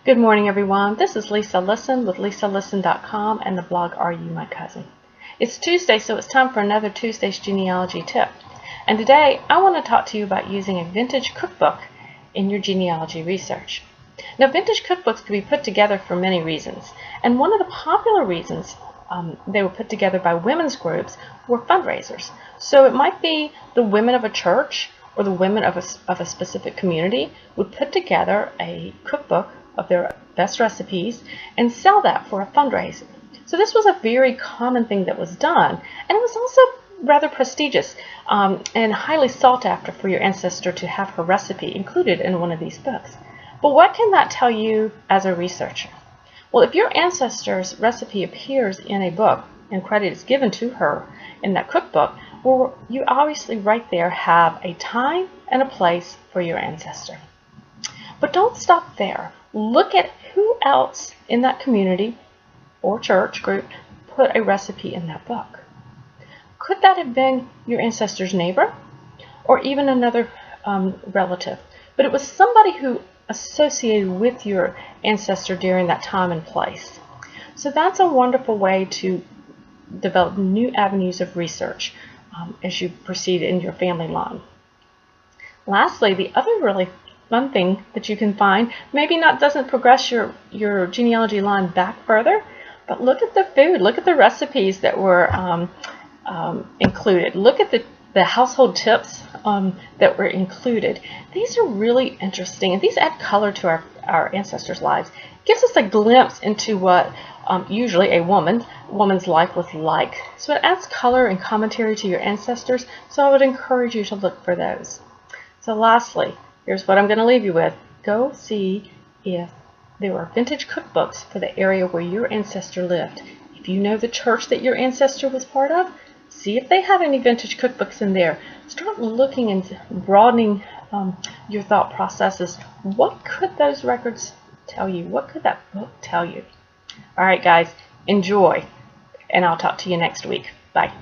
Good morning, everyone. This is Lisa Listen with LisaListen.com and the blog Are You My Cousin? It's Tuesday, so it's time for another Tuesday's genealogy tip. And today I want to talk to you about using a vintage cookbook in your genealogy research. Now, vintage cookbooks can be put together for many reasons, and one of the popular reasons they were put together by women's groups were fundraisers. So it might be the women of a church or the women of a specific community would put together a cookbook of their best recipes and sell that for a fundraiser. So this was a very common thing that was done, and it was also rather prestigious and highly sought after for your ancestor to have her recipe included in one of these books. But what can that tell you as a researcher? Well, if your ancestor's recipe appears in a book and credit is given to her in that cookbook, well, you obviously right there have a time and a place for your ancestor. But don't stop there. Look at who else in that community or church group put a recipe in that book. Could that have been your ancestor's neighbor or even another relative? But it was somebody who associated with your ancestor during that time and place. So that's a wonderful way to develop new avenues of research as you proceed in your family line. Lastly, the other really fun thing that you can find, maybe not doesn't progress your genealogy line back further, but look at the food, look at the recipes that were included. Look at the household tips that were included. These are really interesting, and these add color to our ancestors' lives. It gives us a glimpse into what usually a woman's life was like. So it adds color and commentary to your ancestors, so I would encourage you to look for those. So lastly, here's what I'm going to leave you with. Go see if there are vintage cookbooks for the area where your ancestor lived. If you know the church that your ancestor was part of, see if they have any vintage cookbooks in there. Start looking and broadening your thought processes. What could those records tell you? What could that book tell you? All right, guys, enjoy, and I'll talk to you next week. Bye.